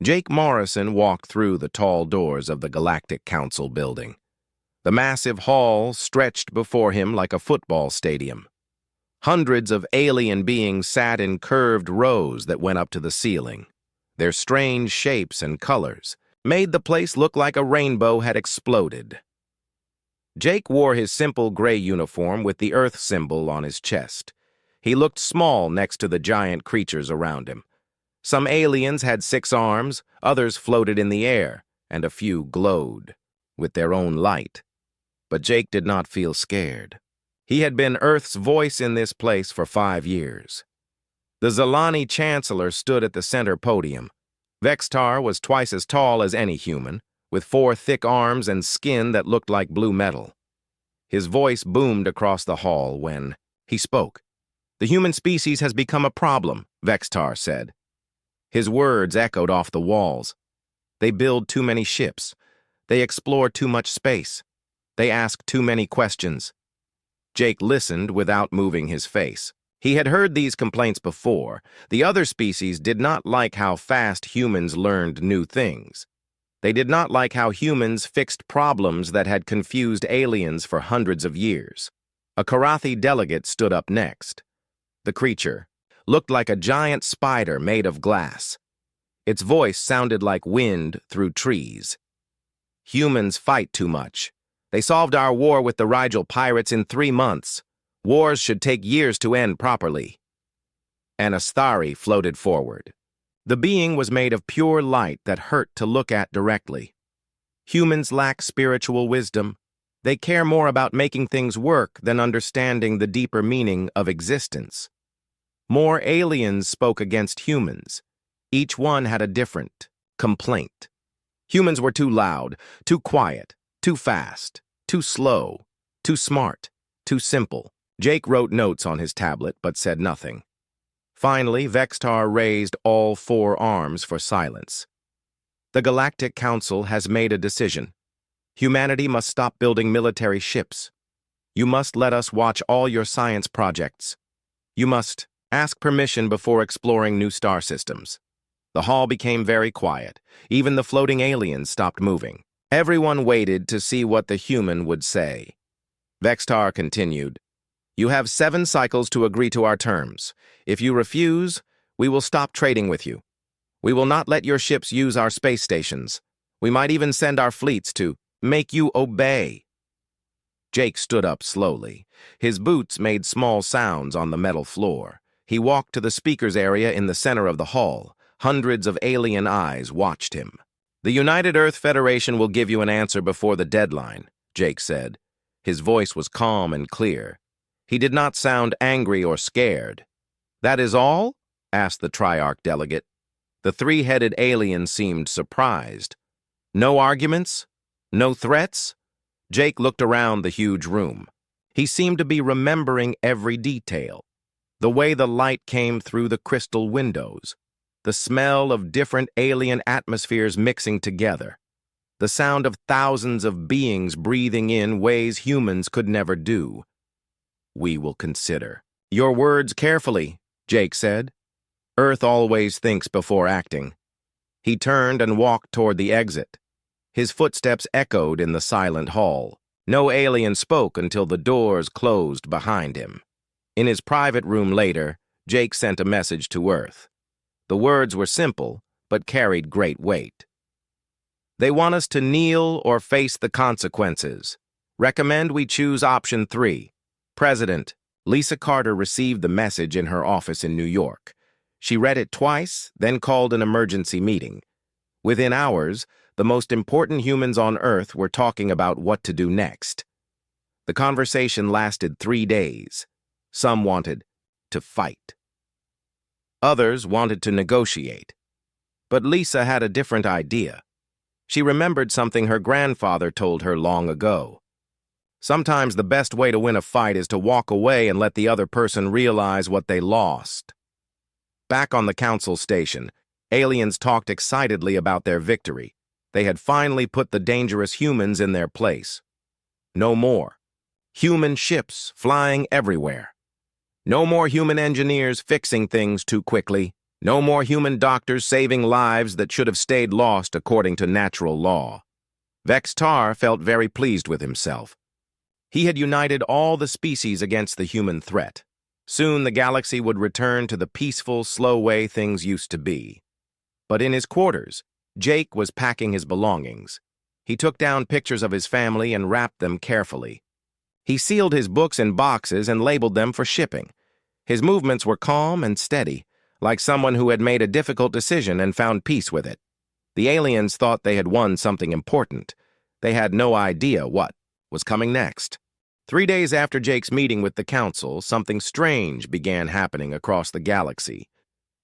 Jake Morrison walked through the tall doors of the Galactic Council building. The massive hall stretched before him like a football stadium. Hundreds of alien beings sat in curved rows that went up to the ceiling. Their strange shapes and colors made the place look like a rainbow had exploded. Jake wore his simple gray uniform with the Earth symbol on his chest. He looked small next to the giant creatures around him. Some aliens had 6 arms, others floated in the air, and a few glowed with their own light. But Jake did not feel scared. He had been Earth's voice in this place for 5 years. The Zalani Chancellor stood at the center podium. Vextar was twice as tall as any human, with 4 thick arms and skin that looked like blue metal. His voice boomed across the hall when he spoke. "The human species has become a problem," Vextar said. His words echoed off the walls. They build too many ships. They explore too much space. They ask too many questions. Jake listened without moving his face. He had heard these complaints before. The other species did not like how fast humans learned new things. They did not like how humans fixed problems that had confused aliens for hundreds of years. A Karathi delegate stood up next. The creature looked like a giant spider made of glass. Its voice sounded like wind through trees. "Humans fight too much. They solved our war with the Rigel pirates in 3 months. Wars should take years to end properly." An Asthari floated forward. The being was made of pure light that hurt to look at directly. Humans lack spiritual wisdom. They care more about making things work than understanding the deeper meaning of existence. More aliens spoke against humans. Each one had a different complaint. Humans were too loud, too quiet, too fast, too slow, too smart, too simple. Jake wrote notes on his tablet but said nothing. Finally, Vextar raised all 4 arms for silence. "The Galactic Council has made a decision. Humanity must stop building military ships. You must let us watch all your science projects. You must ask permission before exploring new star systems." The hall became very quiet. Even the floating aliens stopped moving. Everyone waited to see what the human would say. Vextar continued, "You have 7 cycles to agree to our terms. If you refuse, we will stop trading with you. We will not let your ships use our space stations. We might even send our fleets to make you obey." Jake stood up slowly. His boots made small sounds on the metal floor. He walked to the speakers area in the center of the hall. Hundreds of alien eyes watched him. "The United Earth Federation will give you an answer before the deadline," Jake said. His voice was calm and clear. He did not sound angry or scared. "That is all?" asked the Triarch delegate. The 3-headed alien seemed surprised. "No arguments? No threats?" Jake looked around the huge room. He seemed to be remembering every detail. The way the light came through the crystal windows. The smell of different alien atmospheres mixing together. The sound of thousands of beings breathing in ways humans could never do. "We will consider your words carefully," Jake said. "Earth always thinks before acting." He turned and walked toward the exit. His footsteps echoed in the silent hall. No alien spoke until the doors closed behind him. In his private room later, Jake sent a message to Earth. The words were simple, but carried great weight. "They want us to kneel or face the consequences. Recommend we choose option 3. President." Lisa Carter received the message in her office in New York. She read it twice, then called an emergency meeting. Within hours, the most important humans on Earth were talking about what to do next. The conversation lasted 3 days. Some wanted to fight. Others wanted to negotiate. But Lisa had a different idea. She remembered something her grandfather told her long ago. Sometimes the best way to win a fight is to walk away and let the other person realize what they lost. Back on the council station, aliens talked excitedly about their victory. They had finally put the dangerous humans in their place. No more. Human ships flying everywhere. No more human engineers fixing things too quickly. No more human doctors saving lives that should have stayed lost according to natural law. Vex-Tar felt very pleased with himself. He had united all the species against the human threat. Soon the galaxy would return to the peaceful, slow way things used to be. But in his quarters, Jake was packing his belongings. He took down pictures of his family and wrapped them carefully. He sealed his books in boxes and labeled them for shipping. His movements were calm and steady, like someone who had made a difficult decision and found peace with it. The aliens thought they had won something important. They had no idea what was coming next. 3 days after Jake's meeting with the Council, something strange began happening across the galaxy.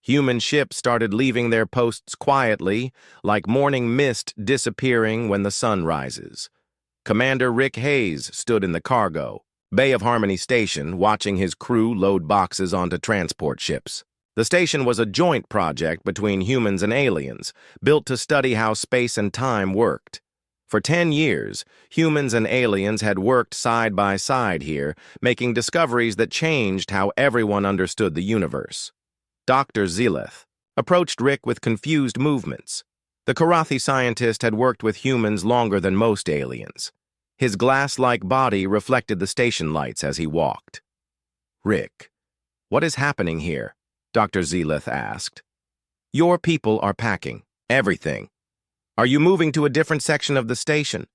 Human ships started leaving their posts quietly, like morning mist disappearing when the sun rises. Commander Rick Hayes stood in the cargo bay of Harmony Station, watching his crew load boxes onto transport ships. The station was a joint project between humans and aliens, built to study how space and time worked. For 10 years, humans and aliens had worked side by side here, making discoveries that changed how everyone understood the universe. Dr. Zeleth approached Rick with confused movements. The Karathi scientist had worked with humans longer than most aliens. His glass-like body reflected the station lights as he walked. "Rick, what is happening here?" Dr. Zeleth asked. "Your people are packing everything. Are you moving to a different section of the station?"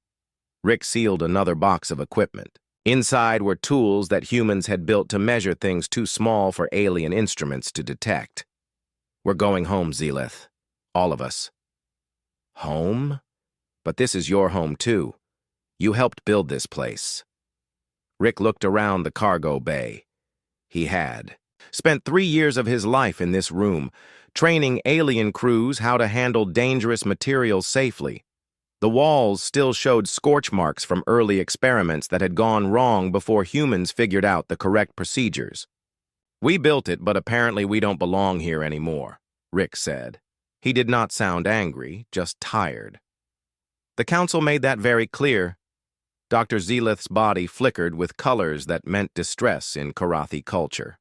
Rick sealed another box of equipment. Inside were tools that humans had built to measure things too small for alien instruments to detect. "We're going home, Zeleth. All of us." "Home? But this is your home, too. You helped build this place." Rick looked around the cargo bay. He had spent 3 years of his life in this room, training alien crews how to handle dangerous materials safely. The walls still showed scorch marks from early experiments that had gone wrong before humans figured out the correct procedures. "We built it, but apparently we don't belong here anymore," Rick said. He did not sound angry, just tired. The Council made that very clear. Dr. Zeleth's body flickered with colors that meant distress in Karathi culture.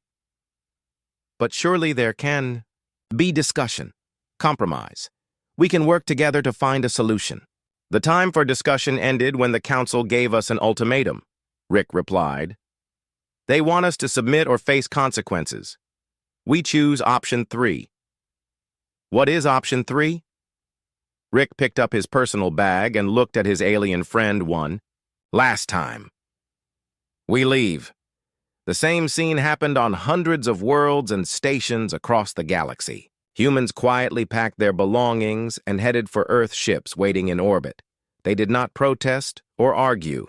"But surely there can be discussion, compromise. We can work together to find a solution." "The time for discussion ended when the Council gave us an ultimatum," Rick replied. "They want us to submit or face consequences. We choose option 3. "What is option 3? Rick picked up his personal bag and looked at his alien friend. "Last time. We leave." The same scene happened on hundreds of worlds and stations across the galaxy. Humans quietly packed their belongings and headed for Earth ships waiting in orbit. They did not protest or argue.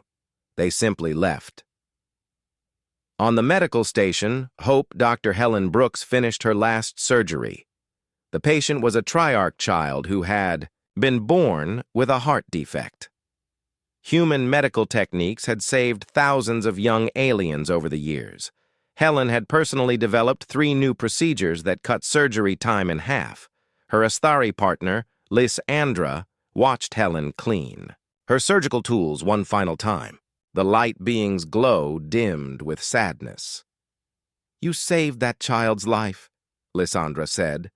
They simply left. On the medical station, Dr. Helen Brooks finished her last surgery. The patient was a triarch child who had been born with a heart defect. Human medical techniques had saved thousands of young aliens over the years. Helen had personally developed 3 new procedures that cut surgery time in half. Her Asthari partner, Lysandra, watched Helen clean her surgical tools one final time. The light being's glow dimmed with sadness. "You saved that child's life," Lysandra said.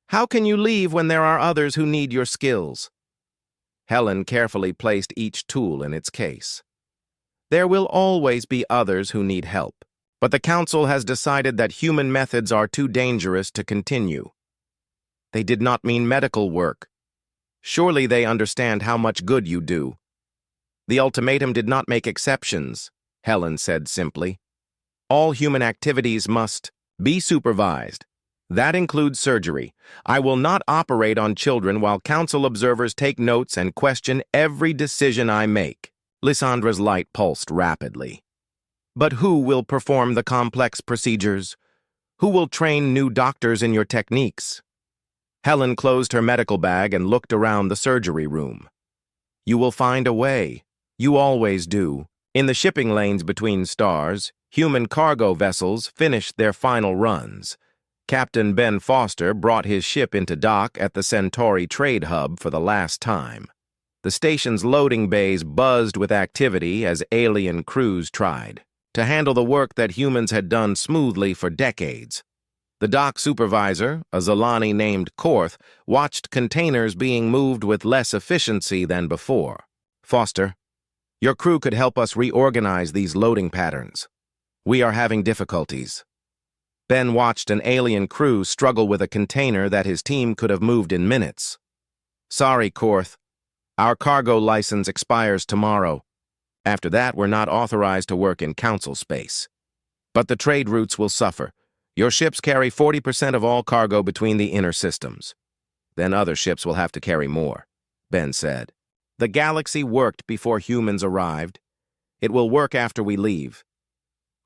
"How can you leave when there are others who need your skills?" Helen carefully placed each tool in its case. "There will always be others who need help, but the Council has decided that human methods are too dangerous to continue." "They did not mean medical work. Surely they understand how much good you do." "The ultimatum did not make exceptions," Helen said simply. "All human activities must be supervised. That includes surgery. I will not operate on children while Council observers take notes and question every decision I make." Lysandra's light pulsed rapidly. "But who will perform the complex procedures? Who will train new doctors in your techniques?" Helen closed her medical bag and looked around the surgery room. "You will find a way. You always do." In the shipping lanes between stars, human cargo vessels finished their final runs. Captain Ben Foster brought his ship into dock at the Centauri trade hub for the last time. The station's loading bays buzzed with activity as alien crews tried to handle the work that humans had done smoothly for decades. The dock supervisor, a Zalani named Korth, watched containers being moved with less efficiency than before. Foster, your crew could help us reorganize these loading patterns. We are having difficulties. Ben watched an alien crew struggle with a container that his team could have moved in minutes. Sorry, Korth. Our cargo license expires tomorrow. After that, we're not authorized to work in council space. But the trade routes will suffer. Your ships carry 40% of all cargo between the inner systems. Then other ships will have to carry more, Ben said. The galaxy worked before humans arrived. It will work after we leave.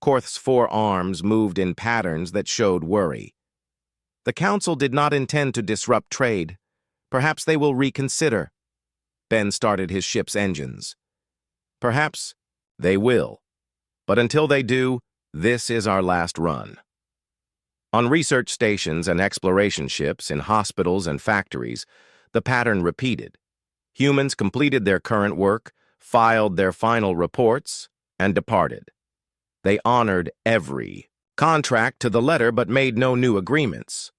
Korth's 4 arms moved in patterns that showed worry. The council did not intend to disrupt trade. Perhaps they will reconsider. Ben started his ship's engines. Perhaps they will. But until they do, this is our last run. On research stations and exploration ships, in hospitals and factories, the pattern repeated. Humans completed their current work, filed their final reports, and departed. They honored every contract to the letter but made no new agreements.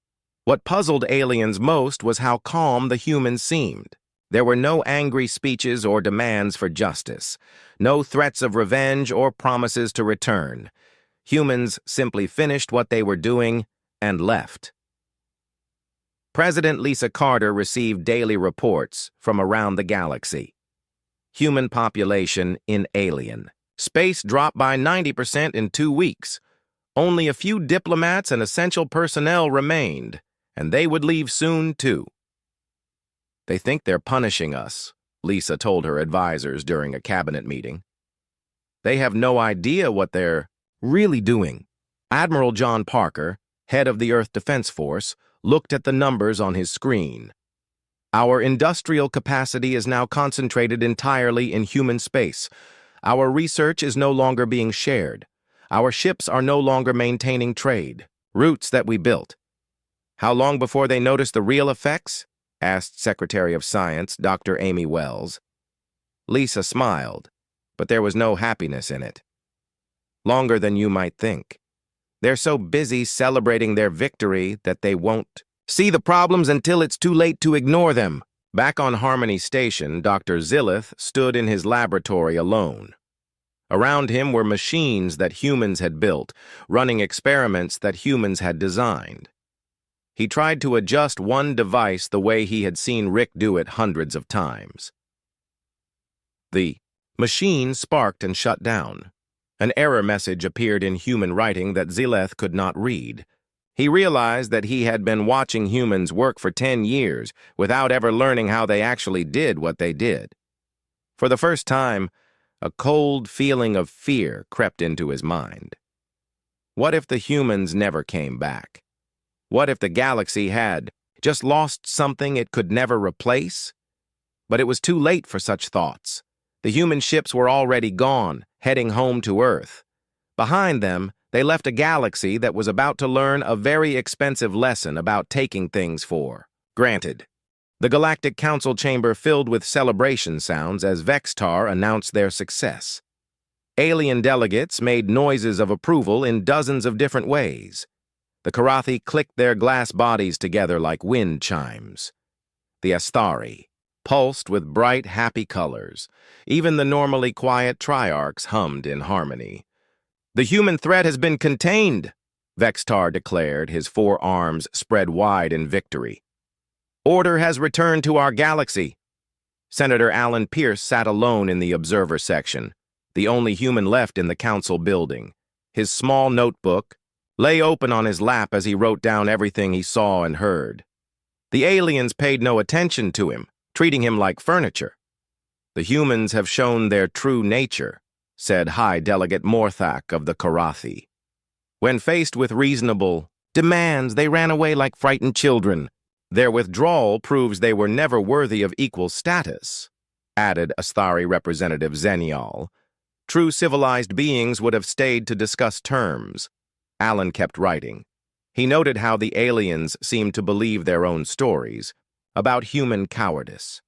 What puzzled aliens most was how calm the humans seemed. There were no angry speeches or demands for justice, no threats of revenge or promises to return. Humans simply finished what they were doing and left. President Lisa Carter received daily reports from around the galaxy. Human population in alien. Space dropped by 90% in 2 weeks. Only a few diplomats and essential personnel remained, and they would leave soon, too. They think they're punishing us, Lisa told her advisors during a cabinet meeting. They have no idea what they're really doing. Admiral John Parker, head of the Earth Defense Force, looked at the numbers on his screen. Our industrial capacity is now concentrated entirely in human space. Our research is no longer being shared. Our ships are no longer maintaining trade, routes that we built. How long before they notice the real effects? Asked Secretary of Science, Dr. Amy Wells. Lisa smiled, but there was no happiness in it. Longer than you might think. They're so busy celebrating their victory that they won't see the problems until it's too late to ignore them. Back on Harmony Station, Dr. Zillith stood in his laboratory alone. Around him were machines that humans had built, running experiments that humans had designed. He tried to adjust one device the way he had seen Rick do it hundreds of times. The machine sparked and shut down. An error message appeared in human writing that Zillith could not read. He realized that he had been watching humans work for 10 years without ever learning how they actually did what they did. For the first time, a cold feeling of fear crept into his mind. What if the humans never came back? What if the galaxy had just lost something it could never replace? But it was too late for such thoughts. The human ships were already gone, heading home to Earth. Behind them, they left a galaxy that was about to learn a very expensive lesson about taking things for granted. The Galactic Council chamber filled with celebration sounds as Vextar announced their success. Alien delegates made noises of approval in dozens of different ways. The Karathi clicked their glass bodies together like wind chimes. The Asthari pulsed with bright, happy colors. Even the normally quiet Triarchs hummed in harmony. The human threat has been contained, Vextar declared, his 4 arms spread wide in victory. Order has returned to our galaxy. Senator Alan Pierce sat alone in the observer section, the only human left in the council building. His small notebook lay open on his lap as he wrote down everything he saw and heard. The aliens paid no attention to him, treating him like furniture. The humans have shown their true nature, said High Delegate Morthak of the Karathi. When faced with reasonable demands, they ran away like frightened children. Their withdrawal proves they were never worthy of equal status, added Asthari Representative Zenial. True civilized beings would have stayed to discuss terms. Alan kept writing. He noted how the aliens seemed to believe their own stories about human cowardice.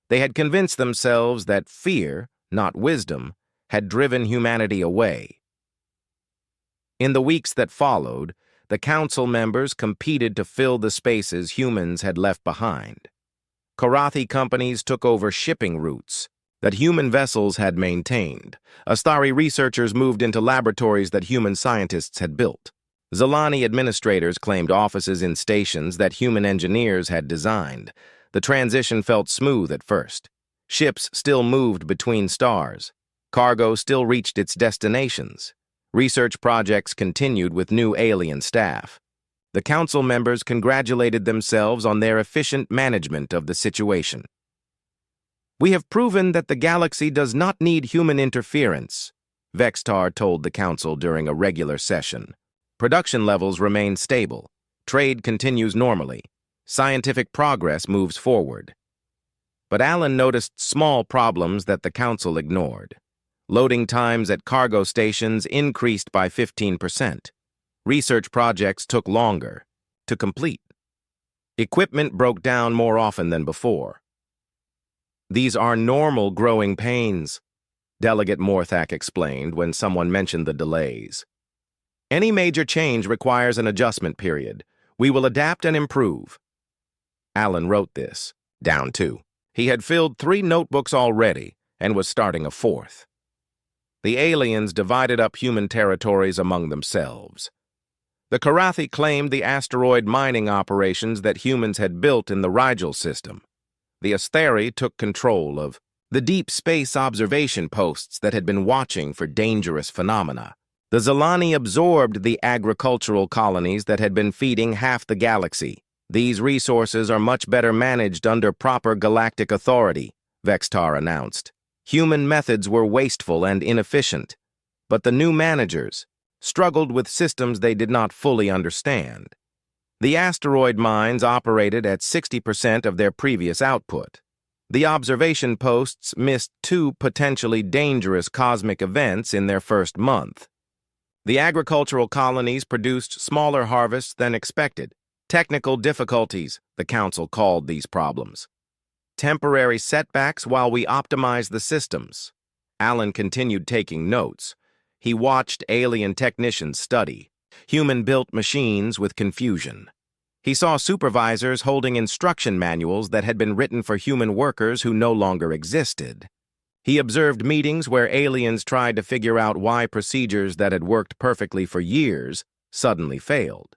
They had convinced themselves that fear, not wisdom, had driven humanity away. In the weeks that followed, the council members competed to fill the spaces humans had left behind. Karathi companies took over shipping routes that human vessels had maintained. Astari researchers moved into laboratories that human scientists had built. Zalani administrators claimed offices in stations that human engineers had designed. The transition felt smooth at first. Ships still moved between stars. Cargo still reached its destinations. Research projects continued with new alien staff. The council members congratulated themselves on their efficient management of the situation. "We have proven that the galaxy does not need human interference," Vextar told the council during a regular session. "Production levels remain stable. Trade continues normally. Scientific progress moves forward." But Alan noticed small problems that the council ignored. Loading times at cargo stations increased by 15%. Research projects took longer to complete. Equipment broke down more often than before. "These are normal growing pains," Delegate Morthak explained when someone mentioned the delays. "Any major change requires an adjustment period. We will adapt and improve." Alan wrote this down too. He had filled 3 notebooks already and was starting a 4th. The aliens divided up human territories among themselves. The Karathi claimed the asteroid mining operations that humans had built in the Rigel system. The Astari took control of the deep space observation posts that had been watching for dangerous phenomena. The Zalani absorbed the agricultural colonies that had been feeding half the galaxy. "These resources are much better managed under proper galactic authority," Vextar announced. Human methods were wasteful and inefficient, but the new managers struggled with systems they did not fully understand. The asteroid mines operated at 60% of their previous output. The observation posts missed 2 potentially dangerous cosmic events in their first month. The agricultural colonies produced smaller harvests than expected. Technical difficulties, the council called these problems. Temporary setbacks while we optimize the systems. Alan continued taking notes. He watched alien technicians study human-built machines with confusion. He saw supervisors holding instruction manuals that had been written for human workers who no longer existed. He observed meetings where aliens tried to figure out why procedures that had worked perfectly for years suddenly failed.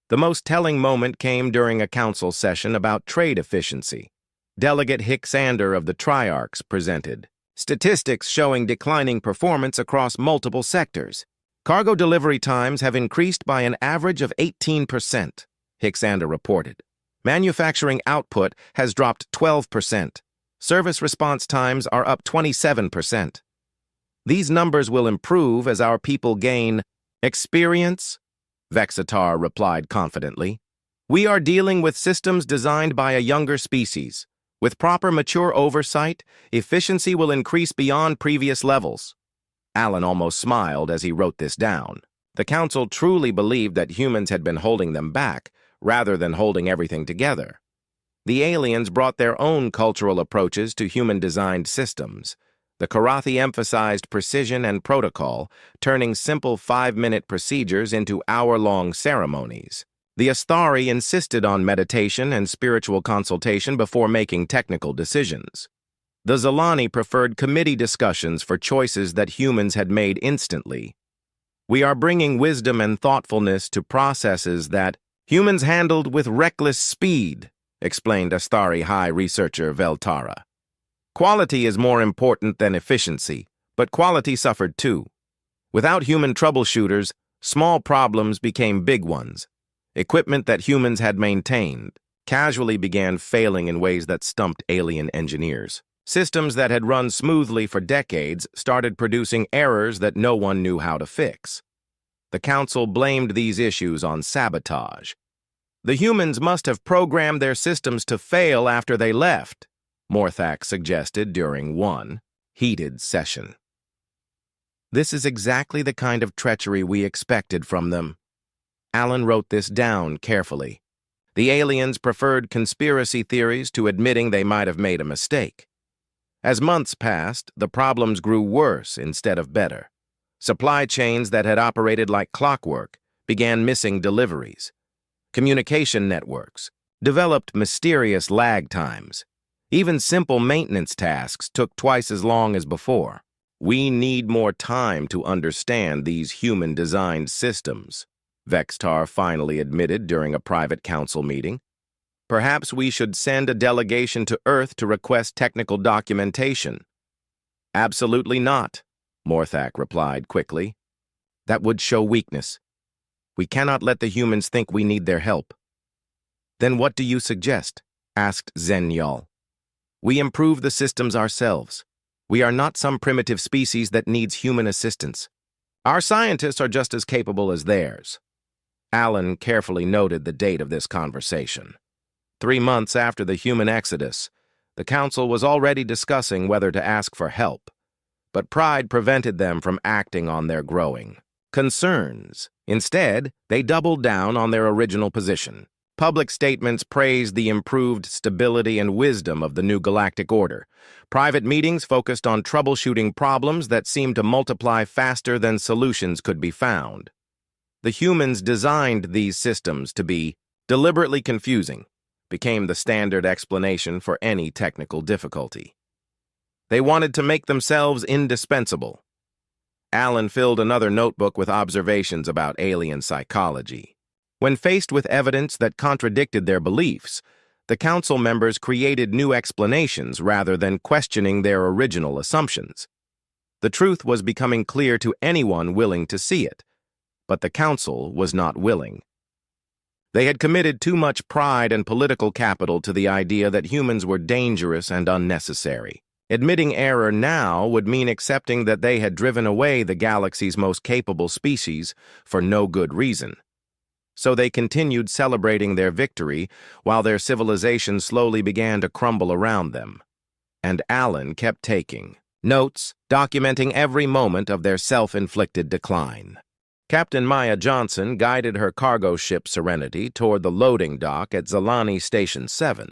The most telling moment came during a council session about trade efficiency. Delegate Hixander of the Triarchs presented statistics showing declining performance across multiple sectors. "Cargo delivery times have increased by an average of 18%, Hixander reported. "Manufacturing output has dropped 12%. Service response times are up 27%. "These numbers will improve as our people gain experience," Vexitar replied confidently. "We are dealing with systems designed by a younger species. With proper mature oversight, efficiency will increase beyond previous levels." Alan almost smiled as he wrote this down. The council truly believed that humans had been holding them back, rather than holding everything together. The aliens brought their own cultural approaches to human-designed systems. The Karathi emphasized precision and protocol, turning simple 5-minute procedures into hour-long ceremonies. The Astari insisted on meditation and spiritual consultation before making technical decisions. The Zalani preferred committee discussions for choices that humans had made instantly. "We are bringing wisdom and thoughtfulness to processes that humans handled with reckless speed," explained Astari High researcher Veltara. "Quality is more important than efficiency, but quality suffered too. Without human troubleshooters, small problems became big ones. Equipment that humans had maintained casually began failing in ways that stumped alien engineers. Systems that had run smoothly for decades started producing errors that no one knew how to fix. The council blamed these issues on sabotage. "The humans must have programmed their systems to fail after they left," Morthak suggested during one heated session. "This is exactly the kind of treachery we expected from them." Alan wrote this down carefully. The aliens preferred conspiracy theories to admitting they might have made a mistake. As months passed, the problems grew worse instead of better. Supply chains that had operated like clockwork began missing deliveries. Communication networks developed mysterious lag times. Even simple maintenance tasks took twice as long as before. We need more time to understand these human-designed systems, Vextar finally admitted during a private council meeting. Perhaps we should send a delegation to Earth to request technical documentation. Absolutely not, Morthak replied quickly. That would show weakness. We cannot let the humans think we need their help. Then what do you suggest? Asked Zenyal. We improve the systems ourselves. We are not some primitive species that needs human assistance. Our scientists are just as capable as theirs. Alan carefully noted the date of this conversation. 3 months after the human exodus, the council was already discussing whether to ask for help, but pride prevented them from acting on their growing concerns. Instead, they doubled down on their original position. Public statements praised the improved stability and wisdom of the new galactic order. Private meetings focused on troubleshooting problems that seemed to multiply faster than solutions could be found. The humans designed these systems to be deliberately confusing, became the standard explanation for any technical difficulty. They wanted to make themselves indispensable. Alan filled another notebook with observations about alien psychology. When faced with evidence that contradicted their beliefs, the council members created new explanations rather than questioning their original assumptions. The truth was becoming clear to anyone willing to see it, but the council was not willing. They had committed too much pride and political capital to the idea that humans were dangerous and unnecessary. Admitting error now would mean accepting that they had driven away the galaxy's most capable species for no good reason. So they continued celebrating their victory while their civilization slowly began to crumble around them. And Alan kept taking notes, documenting every moment of their self-inflicted decline. Captain Maya Johnson guided her cargo ship Serenity toward the loading dock at Zalani Station 7.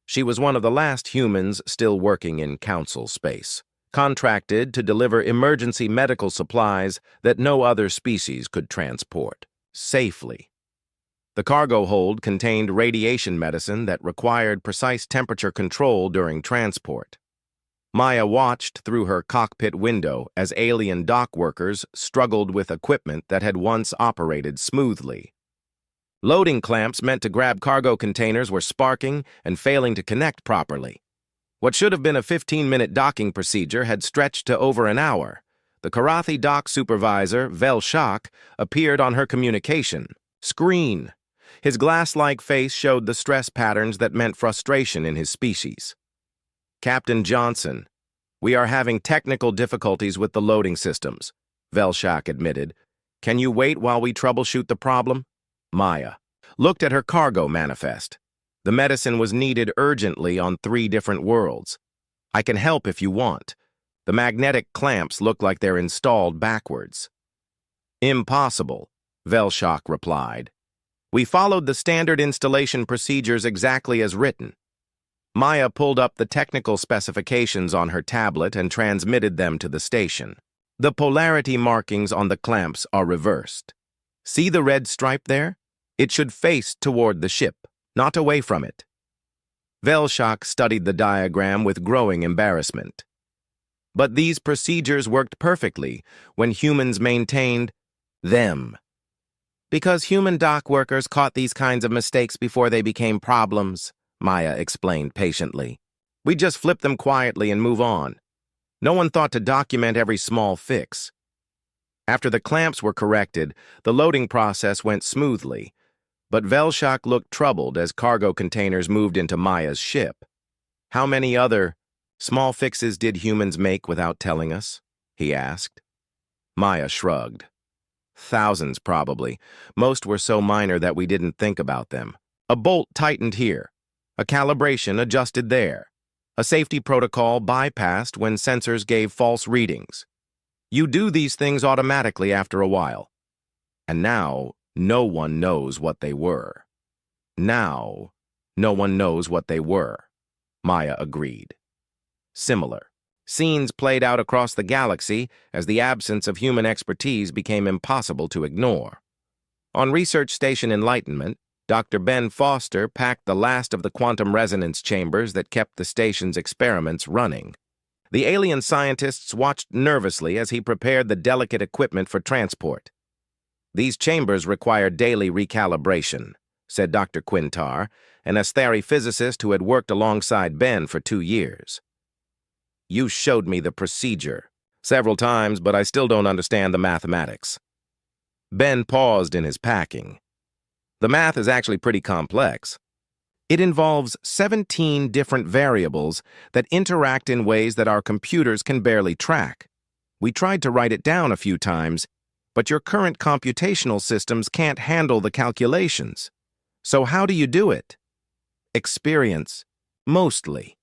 She was one of the last humans still working in council space, contracted to deliver emergency medical supplies that no other species could transport safely. The cargo hold contained radiation medicine that required precise temperature control during transport. Maya watched through her cockpit window as alien dock workers struggled with equipment that had once operated smoothly. Loading clamps meant to grab cargo containers were sparking and failing to connect properly. What should have been a 15-minute docking procedure had stretched to over an hour. The Karathi dock supervisor, Velshak, appeared on her communication screen. His glass-like face showed the stress patterns that meant frustration in his species. Captain Johnson, we are having technical difficulties with the loading systems, Velshak admitted. Can you wait while we troubleshoot the problem? Maya looked at her cargo manifest. The medicine was needed urgently on 3 different worlds. I can help if you want. The magnetic clamps look like they're installed backwards. Impossible, Velshak replied. We followed the standard installation procedures exactly as written. Maya pulled up the technical specifications on her tablet and transmitted them to the station. The polarity markings on the clamps are reversed. See the red stripe there? It should face toward the ship, not away from it. Velshak studied the diagram with growing embarrassment. But these procedures worked perfectly when humans maintained them. Because human dock workers caught these kinds of mistakes before they became problems, Maya explained patiently. We just flip them quietly and move on. No one thought to document every small fix. After the clamps were corrected, the loading process went smoothly, but Velshak looked troubled as cargo containers moved into Maya's ship. How many other small fixes did humans make without telling us? He asked. Maya shrugged. Thousands, probably. Most were so minor that we didn't think about them. A bolt tightened here. A calibration adjusted there. A safety protocol bypassed when sensors gave false readings. You do these things automatically after a while. And now, no one knows what they were. Now, no one knows what they were, Maya agreed. Similar. Scenes played out across the galaxy as the absence of human expertise became impossible to ignore. On Research Station Enlightenment, Dr. Ben Foster packed the last of the quantum resonance chambers that kept the station's experiments running. The alien scientists watched nervously as he prepared the delicate equipment for transport. "These chambers require daily recalibration," said Dr. Quintar, an astrophysicist who had worked alongside Ben for 2 years. "You showed me the procedure several times, but I still don't understand the mathematics." Ben paused in his packing. "The math is actually pretty complex. It involves 17 different variables that interact in ways that our computers can barely track. We tried to write it down a few times, but your current computational systems can't handle the calculations. So how do you do it?" "Experience, mostly.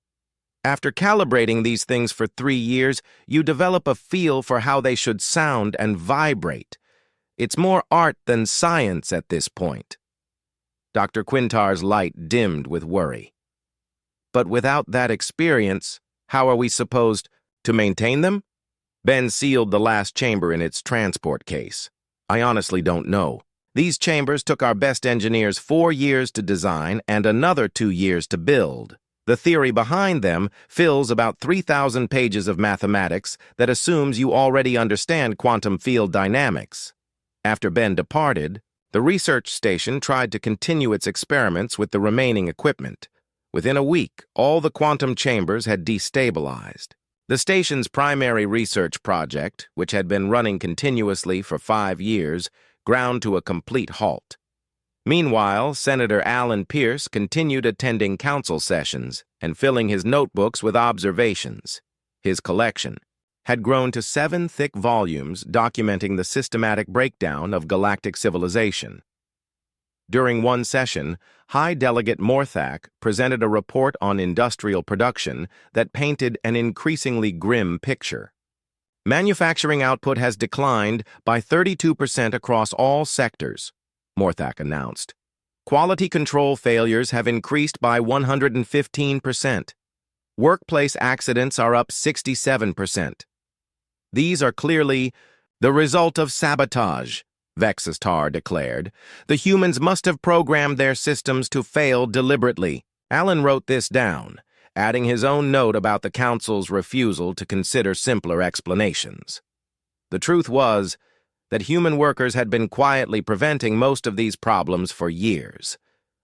After calibrating these things for 3 years, you develop a feel for how they should sound and vibrate. It's more art than science at this point." Dr. Quintar's light dimmed with worry. "But without that experience, how are we supposed to maintain them?" Ben sealed the last chamber in its transport case. "I honestly don't know. These chambers took our best engineers 4 years to design and another 2 years to build. The theory behind them fills about 3,000 pages of mathematics that assumes you already understand quantum field dynamics." After Ben departed, the research station tried to continue its experiments with the remaining equipment. Within a week, all the quantum chambers had destabilized. The station's primary research project, which had been running continuously for 5 years, ground to a complete halt. Meanwhile, Senator Alan Pierce continued attending council sessions and filling his notebooks with observations. His collection had grown to 7 thick volumes documenting the systematic breakdown of galactic civilization. During one session, High Delegate Morthak presented a report on industrial production that painted an increasingly grim picture. "Manufacturing output has declined by 32% across all sectors," Morthak announced. "Quality control failures have increased by 115%. Workplace accidents are up 67%. These are clearly the result of sabotage," Vexistar declared. "The humans must have programmed their systems to fail deliberately." Alan wrote this down, adding his own note about the council's refusal to consider simpler explanations. The truth was that human workers had been quietly preventing most of these problems for years.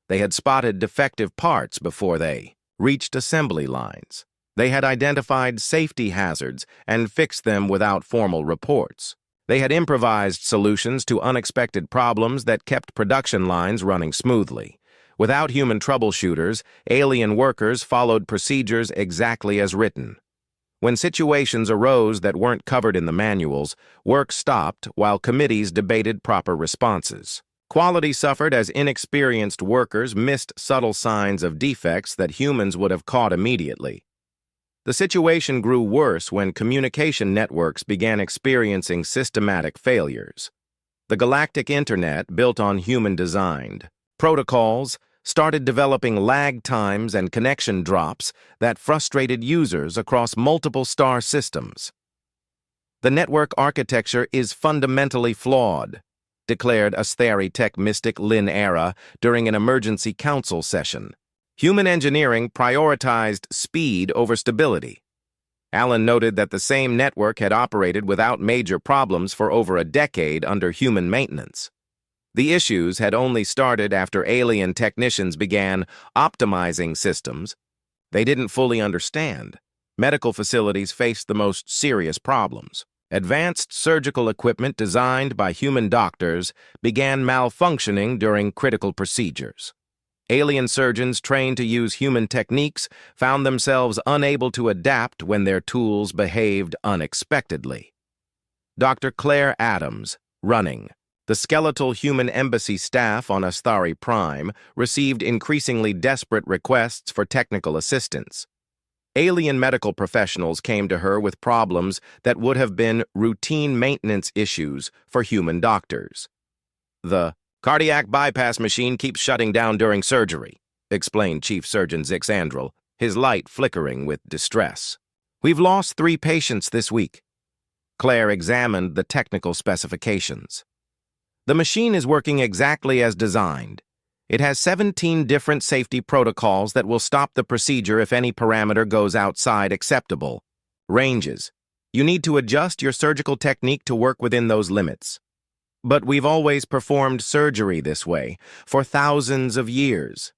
They had spotted defective parts before they reached assembly lines. They had identified safety hazards and fixed them without formal reports. They had improvised solutions to unexpected problems that kept production lines running smoothly. Without human troubleshooters, alien workers followed procedures exactly as written. When situations arose that weren't covered in the manuals, work stopped while committees debated proper responses. Quality suffered as inexperienced workers missed subtle signs of defects that humans would have caught immediately. The situation grew worse when communication networks began experiencing systematic failures. The galactic internet, built on human-designed protocols, started developing lag times and connection drops that frustrated users across multiple star systems. "The network architecture is fundamentally flawed," declared Asteri tech mystic Lynn Era during an emergency council session. "Human engineering prioritized speed over stability." Alan noted that the same network had operated without major problems for over a decade under human maintenance. The issues had only started after alien technicians began optimizing systems they didn't fully understand. Medical facilities faced the most serious problems. Advanced surgical equipment designed by human doctors began malfunctioning during critical procedures. Alien surgeons trained to use human techniques found themselves unable to adapt when their tools behaved unexpectedly. Dr. Claire Adams, running the skeletal human embassy staff on Astari Prime, received increasingly desperate requests for technical assistance. Alien medical professionals came to her with problems that would have been routine maintenance issues for human doctors. "The cardiac bypass machine keeps shutting down during surgery," explained Chief Surgeon Zixandrel, his light flickering with distress. "We've lost 3 patients this week." Claire examined the technical specifications. The machine is working exactly as designed. It has 17 different safety protocols that will stop the procedure if any parameter goes outside acceptable ranges. You need to adjust your surgical technique to work within those limits. But we've always performed surgery this way, for thousands of years.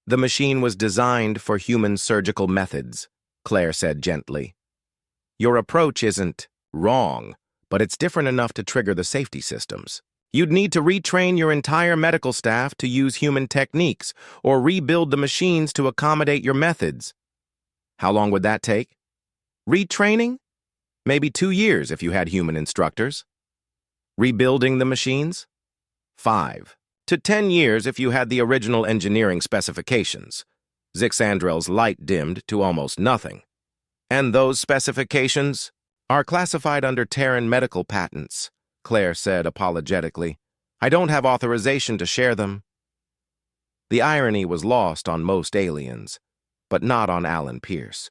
The machine was designed for human surgical methods, Claire said gently. Your approach isn't wrong, but it's different enough to trigger the safety systems. You'd need to retrain your entire medical staff to use human techniques, or rebuild the machines to accommodate your methods. How long would that take? Retraining? Maybe 2 years if you had human instructors. Rebuilding the machines? 5 to 10 years if you had the original engineering specifications. Zixandrel's light dimmed to almost nothing. And those specifications are classified under Terran medical patents, Claire said apologetically. I don't have authorization to share them. The irony was lost on most aliens, but not on Alan Pierce.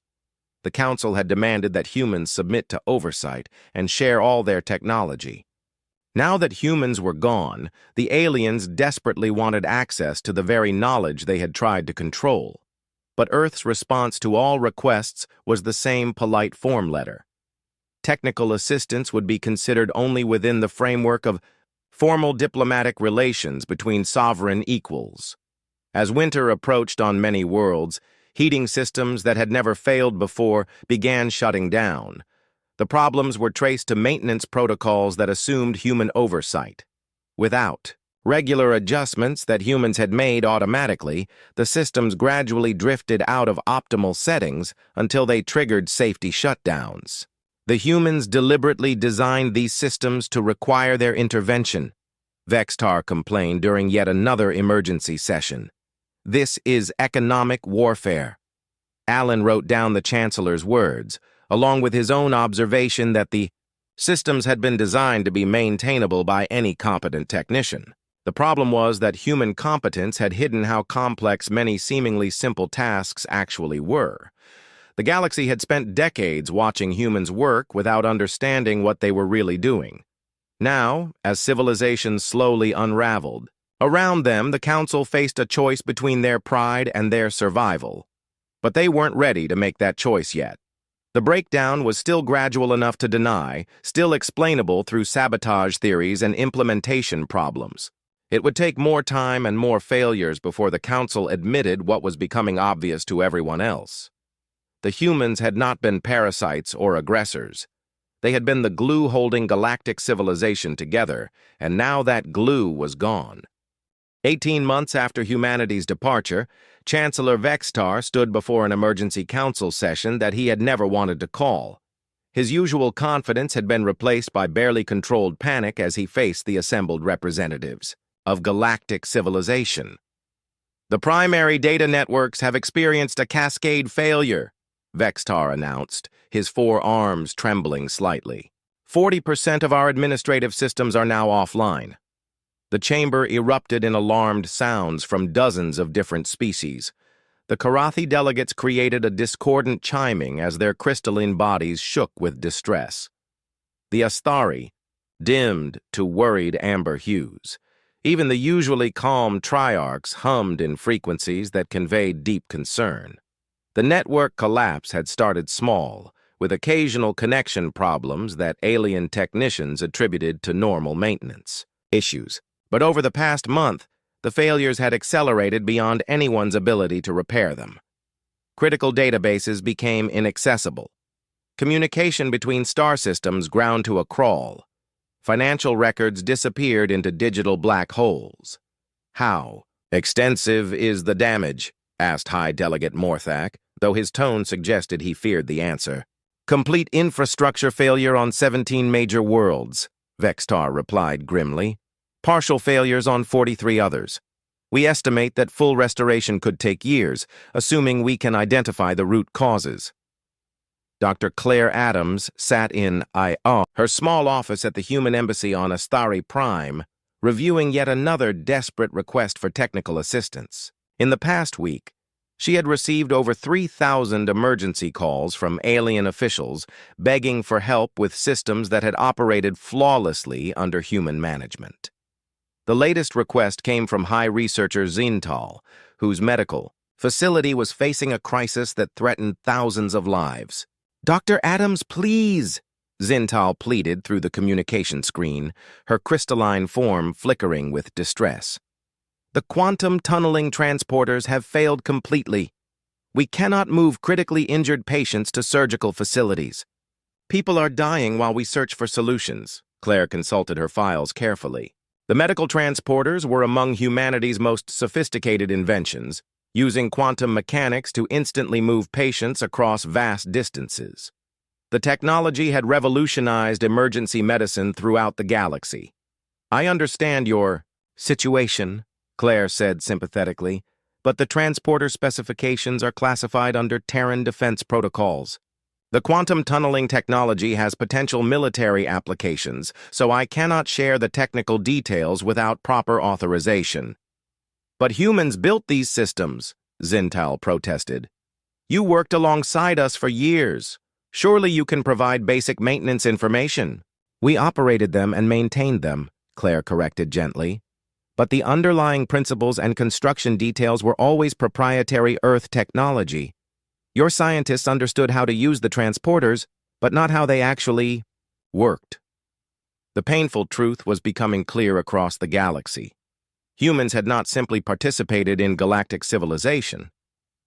The Council had demanded that humans submit to oversight and share all their technology. Now that humans were gone, the aliens desperately wanted access to the very knowledge they had tried to control. But Earth's response to all requests was the same polite form letter. Technical assistance would be considered only within the framework of formal diplomatic relations between sovereign equals. As winter approached on many worlds, heating systems that had never failed before began shutting down. The problems were traced to maintenance protocols that assumed human oversight. Without regular adjustments that humans had made automatically, the systems gradually drifted out of optimal settings until they triggered safety shutdowns. The humans deliberately designed these systems to require their intervention, Vextar complained during yet another emergency session. This is economic warfare. Alan wrote down the Chancellor's words, along with his own observation that the systems had been designed to be maintainable by any competent technician. The problem was that human competence had hidden how complex many seemingly simple tasks actually were. The galaxy had spent decades watching humans work without understanding what they were really doing. Now, as civilizations slowly unraveled, around them the Council faced a choice between their pride and their survival. But they weren't ready to make that choice yet. The breakdown was still gradual enough to deny, still explainable through sabotage theories and implementation problems. It would take more time and more failures before the Council admitted what was becoming obvious to everyone else. The humans had not been parasites or aggressors. They had been the glue holding galactic civilization together, and now that glue was gone. 18 months after humanity's departure, Chancellor Vextar stood before an emergency council session that he had never wanted to call. His usual confidence had been replaced by barely controlled panic as he faced the assembled representatives of galactic civilization. The primary data networks have experienced a cascade failure, Vextar announced, his 4 arms trembling slightly. 40% of our administrative systems are now offline. The chamber erupted in alarmed sounds from dozens of different species. The Karathi delegates created a discordant chiming as their crystalline bodies shook with distress. The Asthari dimmed to worried amber hues. Even the usually calm triarchs hummed in frequencies that conveyed deep concern. The network collapse had started small, with occasional connection problems that alien technicians attributed to normal maintenance issues. But over the past month, the failures had accelerated beyond anyone's ability to repair them. Critical databases became inaccessible. Communication between star systems ground to a crawl. Financial records disappeared into digital black holes. How extensive is the damage? Asked High Delegate Morthak, though his tone suggested he feared the answer. Complete infrastructure failure on 17 major worlds, Vextar replied grimly. Partial failures on 43 others. We estimate that full restoration could take years, assuming we can identify the root causes. Dr. Claire Adams sat in her small office at the Human Embassy on Asthari Prime, reviewing yet another desperate request for technical assistance. In the past week, she had received over 3,000 emergency calls from alien officials begging for help with systems that had operated flawlessly under human management. The latest request came from High Researcher Zintal, whose medical facility was facing a crisis that threatened thousands of lives. "Dr. Adams, please!" Zintal pleaded through the communication screen, her crystalline form flickering with distress. "The quantum tunneling transporters have failed completely. We cannot move critically injured patients to surgical facilities. People are dying while we search for solutions." Claire consulted her files carefully. The medical transporters were among humanity's most sophisticated inventions, using quantum mechanics to instantly move patients across vast distances. The technology had revolutionized emergency medicine throughout the galaxy. "I understand your situation," Claire said sympathetically, "but the transporter specifications are classified under Terran defense protocols. The quantum tunneling technology has potential military applications, so I cannot share the technical details without proper authorization." "But humans built these systems," Zintal protested. "You worked alongside us for years. Surely you can provide basic maintenance information." "We operated them and maintained them," Claire corrected gently. "But the underlying principles and construction details were always proprietary Earth technology. Your scientists understood how to use the transporters, but not how they actually worked." The painful truth was becoming clear across the galaxy. Humans had not simply participated in galactic civilization.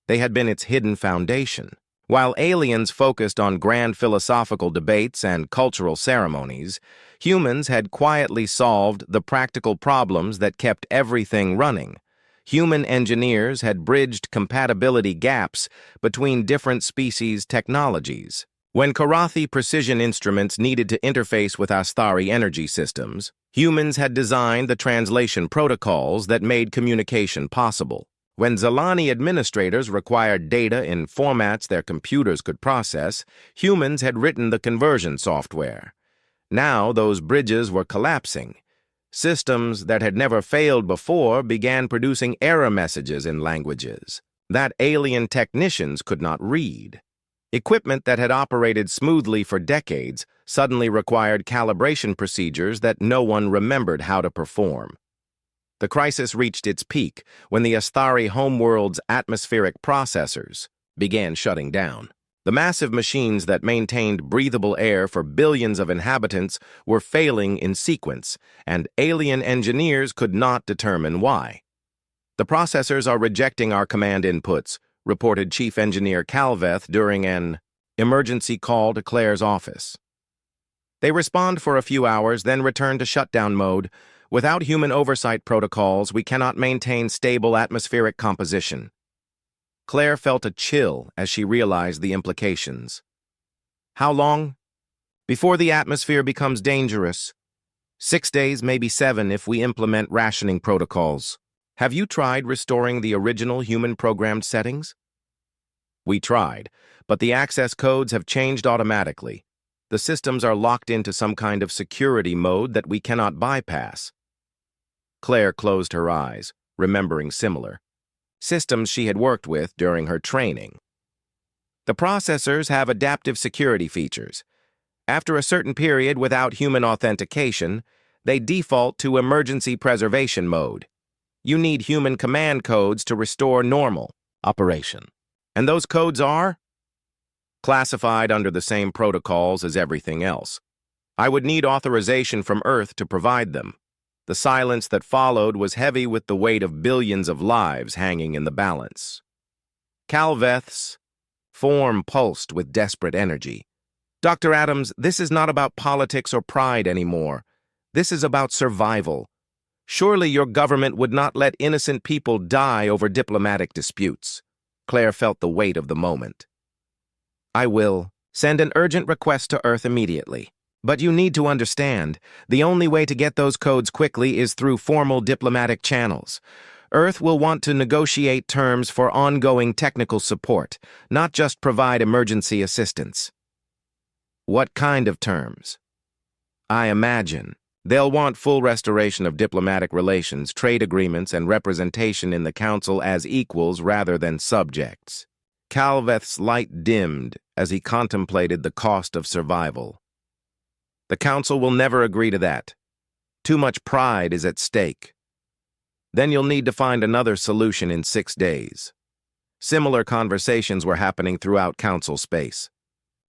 They had been its hidden foundation. While aliens focused on grand philosophical debates and cultural ceremonies, humans had quietly solved the practical problems that kept everything running. Human engineers had bridged compatibility gaps between different species' technologies. When Karathi precision instruments needed to interface with Astari energy systems, humans had designed the translation protocols that made communication possible. When Zalani administrators required data in formats their computers could process, humans had written the conversion software. Now those bridges were collapsing. Systems that had never failed before began producing error messages in languages that alien technicians could not read. Equipment that had operated smoothly for decades suddenly required calibration procedures that no one remembered how to perform. The crisis reached its peak when the Astari homeworld's atmospheric processors began shutting down. The massive machines that maintained breathable air for billions of inhabitants were failing in sequence, and alien engineers could not determine why. "The processors are rejecting our command inputs," reported Chief Engineer Calveth during an emergency call to Claire's office. They respond for a few hours, then return to shutdown mode. "Without human oversight protocols, we cannot maintain stable atmospheric composition." Claire felt a chill as she realized the implications. "How long?" "Before the atmosphere becomes dangerous. 6 days, maybe 7 if we implement rationing protocols." "Have you tried restoring the original human-programmed settings?" "We tried, but the access codes have changed automatically. The systems are locked into some kind of security mode that we cannot bypass." Claire closed her eyes, remembering similar systems she had worked with during her training. "The processors have adaptive security features. After a certain period without human authentication, they default to emergency preservation mode. You need human command codes to restore normal operation. And those codes are classified under the same protocols as everything else. I would need authorization from Earth to provide them." The silence that followed was heavy with the weight of billions of lives hanging in the balance. Calveth's form pulsed with desperate energy. "Dr. Adams, this is not about politics or pride anymore. This is about survival. Surely your government would not let innocent people die over diplomatic disputes." Claire felt the weight of the moment. "I will send an urgent request to Earth immediately. But you need to understand, the only way to get those codes quickly is through formal diplomatic channels. Earth will want to negotiate terms for ongoing technical support, not just provide emergency assistance." "What kind of terms?" "I imagine they'll want full restoration of diplomatic relations, trade agreements, and representation in the Council as equals rather than subjects." Calveth's light dimmed as he contemplated the cost of survival. "The Council will never agree to that. Too much pride is at stake. Then you'll need to find another solution in 6 days. Similar conversations were happening throughout Council space.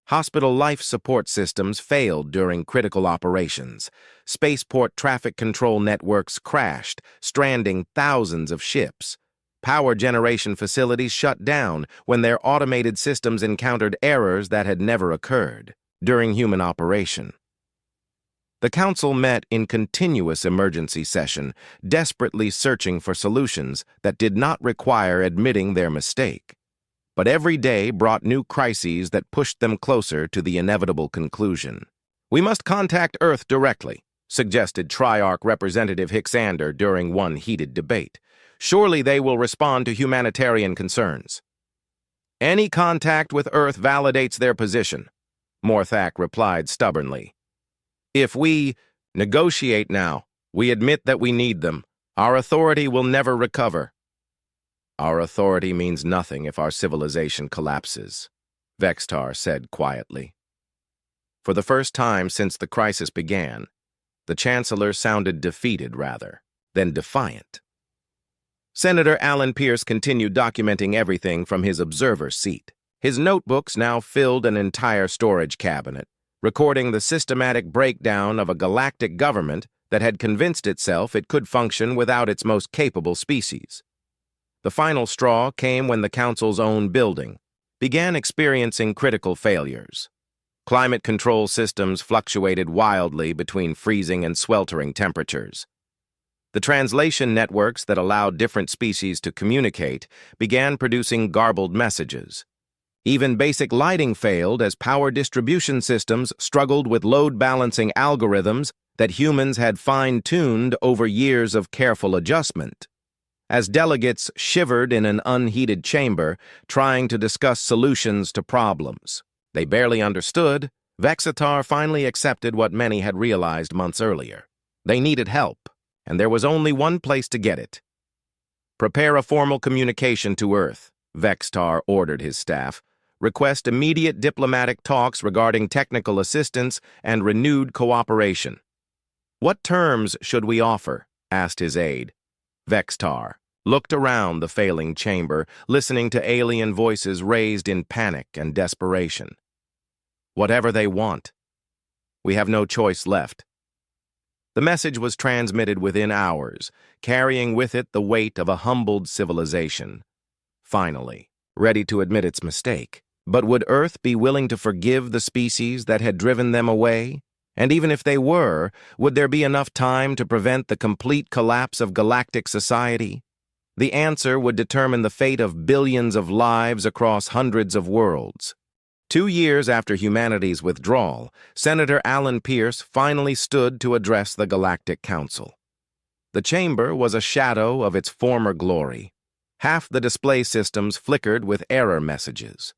Hospital life support systems failed during critical operations. Spaceport traffic control networks crashed, stranding thousands of ships. Power generation facilities shut down when their automated systems encountered errors that had never occurred during human operation. The Council met in continuous emergency session, desperately searching for solutions that did not require admitting their mistake. But every day brought new crises that pushed them closer to the inevitable conclusion. "We must contact Earth directly," suggested Triarch Representative Hixander during one heated debate. "Surely they will respond to humanitarian concerns." "Any contact with Earth validates their position," Morthak replied stubbornly. "If we negotiate now, we admit that we need them. Our authority will never recover." "Our authority means nothing if our civilization collapses," Vextar said quietly. For the first time since the crisis began, the Chancellor sounded defeated rather than defiant. Senator Alan Pierce continued documenting everything from his observer seat. His notebooks now filled an entire storage cabinet, recording the systematic breakdown of a galactic government that had convinced itself it could function without its most capable species. The final straw came when the Council's own building began experiencing critical failures. Climate control systems fluctuated wildly between freezing and sweltering temperatures. The translation networks that allowed different species to communicate began producing garbled messages. Even basic lighting failed as power distribution systems struggled with load-balancing algorithms that humans had fine-tuned over years of careful adjustment. As delegates shivered in an unheated chamber, trying to discuss solutions to problems they barely understood, Vexitar finally accepted what many had realized months earlier. They needed help, and there was only one place to get it. "Prepare a formal communication to Earth," Vextar ordered his staff. "Request immediate diplomatic talks regarding technical assistance and renewed cooperation." "What terms should we offer?" asked his aide. Vextar looked around the failing chamber, listening to alien voices raised in panic and desperation. "Whatever they want. We have no choice left." The message was transmitted within hours, carrying with it the weight of a humbled civilization. Finally, ready to admit its mistake. But would Earth be willing to forgive the species that had driven them away? And even if they were, would there be enough time to prevent the complete collapse of galactic society? The answer would determine the fate of billions of lives across hundreds of worlds. 2 years after humanity's withdrawal, Senator Alan Pierce finally stood to address the Galactic Council. The chamber was a shadow of its former glory. Half the display systems flickered with error messages.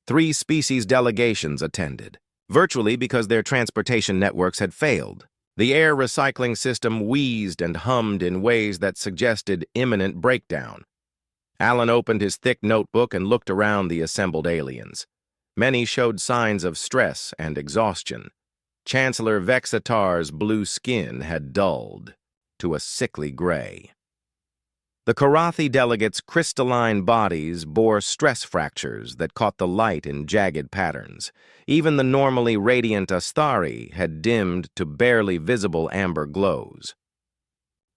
3 species delegations attended, virtually because their transportation networks had failed. The air recycling system wheezed and hummed in ways that suggested imminent breakdown. Alan opened his thick notebook and looked around the assembled aliens. Many showed signs of stress and exhaustion. Chancellor Vexitar's blue skin had dulled to a sickly gray. The Karathi delegates' crystalline bodies bore stress fractures that caught the light in jagged patterns. Even the normally radiant Astari had dimmed to barely visible amber glows.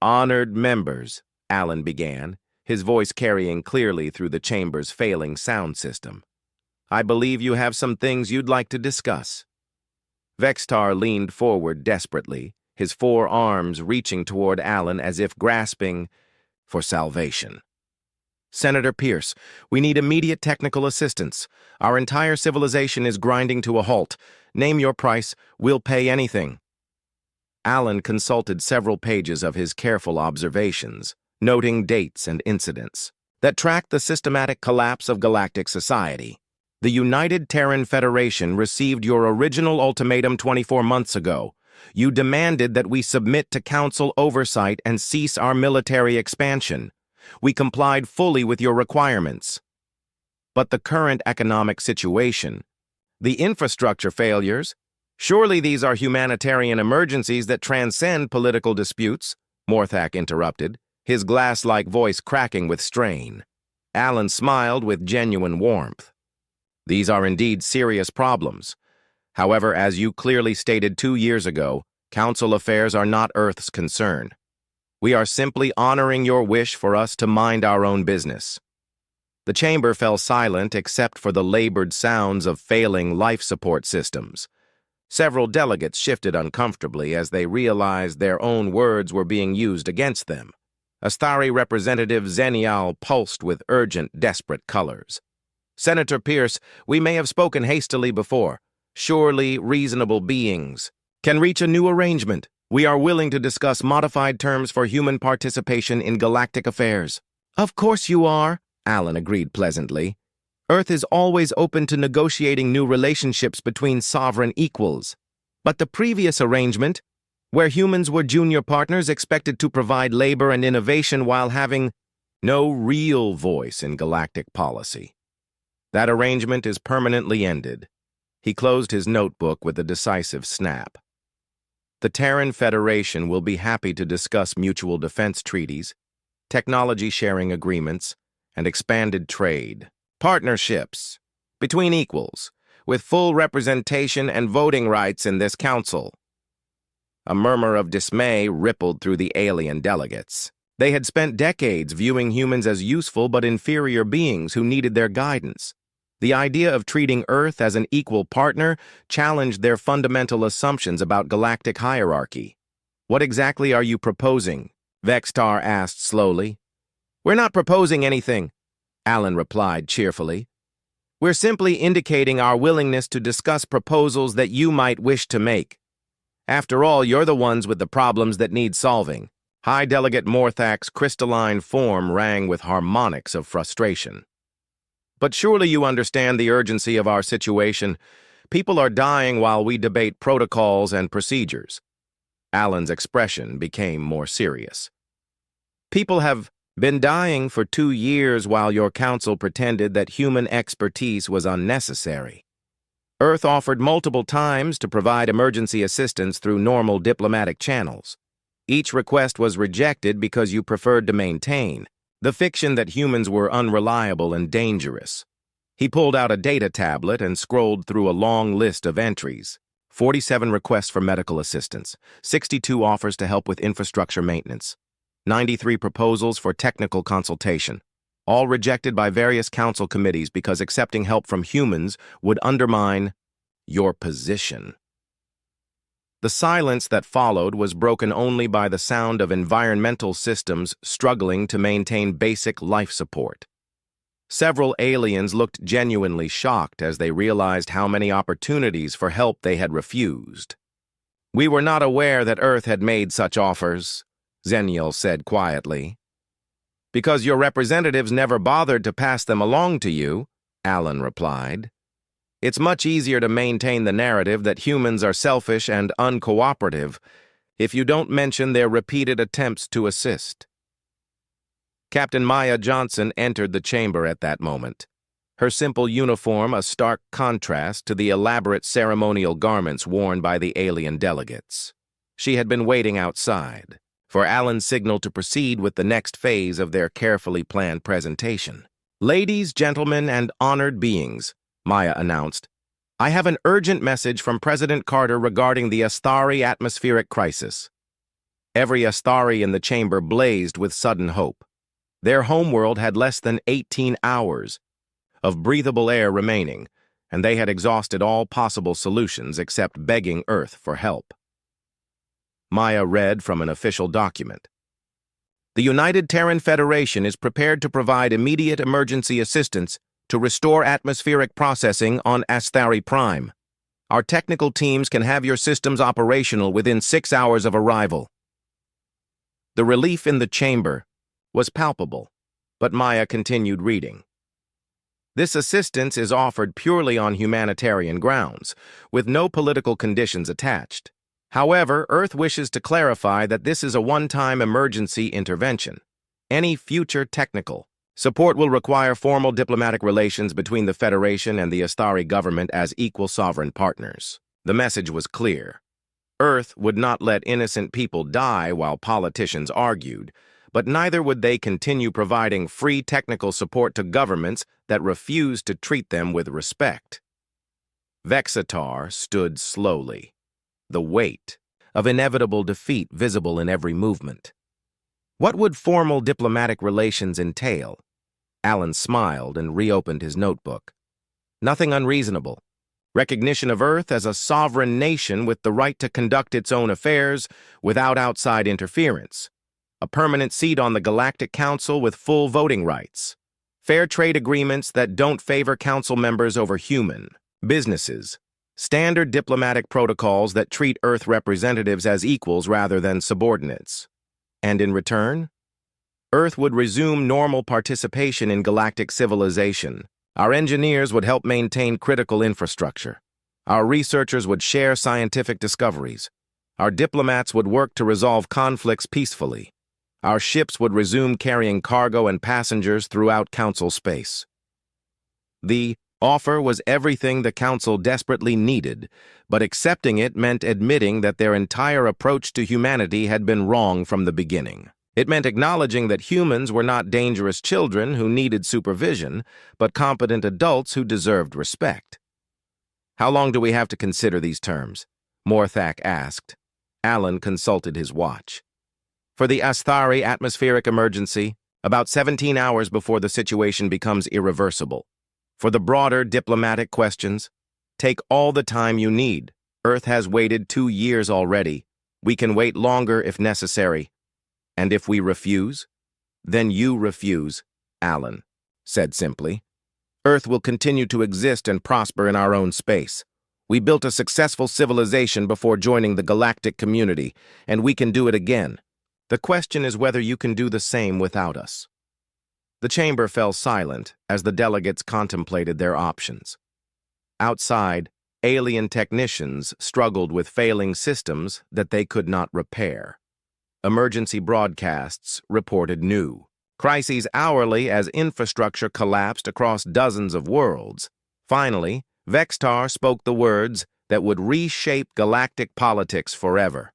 "Honored members," Alan began, his voice carrying clearly through the chamber's failing sound system. "I believe you have some things you'd like to discuss." Vextar leaned forward desperately, his 4 arms reaching toward Alan as if grasping for salvation. "Senator Pierce, we need immediate technical assistance. Our entire civilization is grinding to a halt. Name your price. We'll pay anything." Alan consulted several pages of his careful observations, noting dates and incidents that tracked the systematic collapse of galactic society. "The United Terran Federation received your original ultimatum 24 months ago. You demanded that we submit to Council oversight and cease our military expansion. We complied fully with your requirements. But the current economic situation, the infrastructure failures, Surely these are humanitarian emergencies that transcend political disputes, Morthak interrupted, his glass-like voice cracking with strain. Alan smiled with genuine warmth. These are indeed serious problems. However, as you clearly stated 2 years ago, Council affairs are not Earth's concern. We are simply honoring your wish for us to mind our own business. The chamber fell silent except for the labored sounds of failing life support systems. Several delegates shifted uncomfortably as they realized their own words were being used against them. Astari Representative Zenial pulsed with urgent, desperate colors. Senator Pierce, we may have spoken hastily before. Surely reasonable beings can reach a new arrangement. We are willing to discuss modified terms for human participation in galactic affairs. Of course you are, Alan agreed pleasantly. Earth is always open to negotiating new relationships between sovereign equals. But the previous arrangement, where humans were junior partners expected to provide labor and innovation while having no real voice in galactic policy. That arrangement is permanently ended. He closed his notebook with a decisive snap. The Terran Federation will be happy to discuss mutual defense treaties, technology sharing agreements, and expanded trade. Partnerships between equals, with full representation and voting rights in this council. A murmur of dismay rippled through the alien delegates. They had spent decades viewing humans as useful but inferior beings who needed their guidance. The idea of treating Earth as an equal partner challenged their fundamental assumptions about galactic hierarchy. What exactly are you proposing? Vextar asked slowly. We're not proposing anything, Alan replied cheerfully. We're simply indicating our willingness to discuss proposals that you might wish to make. After all, you're the ones with the problems that need solving. High Delegate Morthak's crystalline form rang with harmonics of frustration. But surely you understand the urgency of our situation. People are dying while we debate protocols and procedures. Alan's expression became more serious. People have been dying for 2 years while your council pretended that human expertise was unnecessary. Earth offered multiple times to provide emergency assistance through normal diplomatic channels. Each request was rejected because you preferred to maintain the fiction that humans were unreliable and dangerous. He pulled out a data tablet and scrolled through a long list of entries. 47 requests for medical assistance, 62 offers to help with infrastructure maintenance, 93 proposals for technical consultation, all rejected by various council committees because accepting help from humans would undermine your position. The silence that followed was broken only by the sound of environmental systems struggling to maintain basic life support. Several aliens looked genuinely shocked as they realized how many opportunities for help they had refused. We were not aware that Earth had made such offers, Zenial said quietly. Because your representatives never bothered to pass them along to you, Alan replied. It's much easier to maintain the narrative that humans are selfish and uncooperative if you don't mention their repeated attempts to assist. Captain Maya Johnson entered the chamber at that moment, her simple uniform a stark contrast to the elaborate ceremonial garments worn by the alien delegates. She had been waiting outside for Alan's signal to proceed with the next phase of their carefully planned presentation. Ladies, gentlemen, and honored beings, Maya announced, I have an urgent message from President Carter regarding the Astari atmospheric crisis. Every Astari in the chamber blazed with sudden hope. Their homeworld had less than 18 hours of breathable air remaining, and they had exhausted all possible solutions except begging Earth for help. Maya read from an official document. The United Terran Federation is prepared to provide immediate emergency assistance to restore atmospheric processing on Astari Prime. Our technical teams can have your systems operational within 6 hours of arrival. The relief in the chamber was palpable, but Maya continued reading. This assistance is offered purely on humanitarian grounds, with no political conditions attached. However, Earth wishes to clarify that this is a one-time emergency intervention. Any future technical support will require formal diplomatic relations between the Federation and the Astari government as equal sovereign partners. The message was clear. Earth would not let innocent people die while politicians argued, but neither would they continue providing free technical support to governments that refused to treat them with respect. Vexitar stood slowly, the weight of inevitable defeat visible in every movement. What would formal diplomatic relations entail? Alan smiled and reopened his notebook. Nothing unreasonable. Recognition of Earth as a sovereign nation with the right to conduct its own affairs without outside interference. A permanent seat on the Galactic Council with full voting rights. Fair trade agreements that don't favor council members over human. Businesses. Standard diplomatic protocols that treat Earth representatives as equals rather than subordinates. And in return, Earth would resume normal participation in galactic civilization. Our engineers would help maintain critical infrastructure. Our researchers would share scientific discoveries. Our diplomats would work to resolve conflicts peacefully. Our ships would resume carrying cargo and passengers throughout Council space. The offer was everything the Council desperately needed, but accepting it meant admitting that their entire approach to humanity had been wrong from the beginning. It meant acknowledging that humans were not dangerous children who needed supervision, but competent adults who deserved respect. How long do we have to consider these terms? Morthak asked. Alan consulted his watch. For the Asthari atmospheric emergency, about 17 hours before the situation becomes irreversible. For the broader diplomatic questions, take all the time you need. Earth has waited 2 years already. We can wait longer if necessary. And if we refuse, then you refuse, Alan said simply. Earth will continue to exist and prosper in our own space. We built a successful civilization before joining the galactic community, and we can do it again. The question is whether you can do the same without us. The chamber fell silent as the delegates contemplated their options. Outside, alien technicians struggled with failing systems that they could not repair. Emergency broadcasts reported new crises hourly as infrastructure collapsed across dozens of worlds. Finally, Vexitar spoke the words that would reshape galactic politics forever.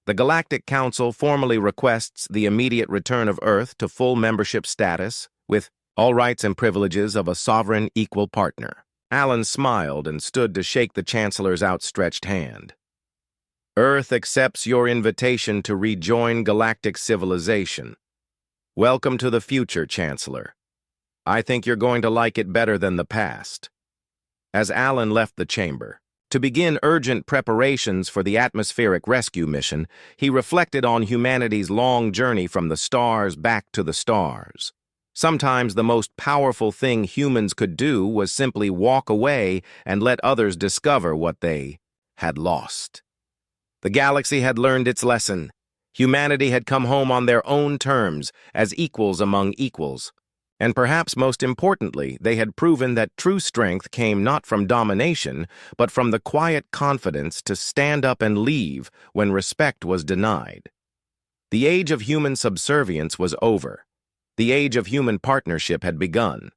The Galactic Council formally requests the immediate return of Earth to full membership status, with all rights and privileges of a sovereign equal partner. Alan smiled and stood to shake the Chancellor's outstretched hand. Earth accepts your invitation to rejoin galactic civilization. Welcome to the future, Chancellor. I think you're going to like it better than the past. As Alan left the chamber, to begin urgent preparations for the atmospheric rescue mission, he reflected on humanity's long journey from the stars back to the stars. Sometimes the most powerful thing humans could do was simply walk away and let others discover what they had lost. The galaxy had learned its lesson. Humanity had come home on their own terms, as equals among equals. And perhaps most importantly, they had proven that true strength came not from domination, but from the quiet confidence to stand up and leave when respect was denied. The age of human subservience was over. The age of human partnership had begun.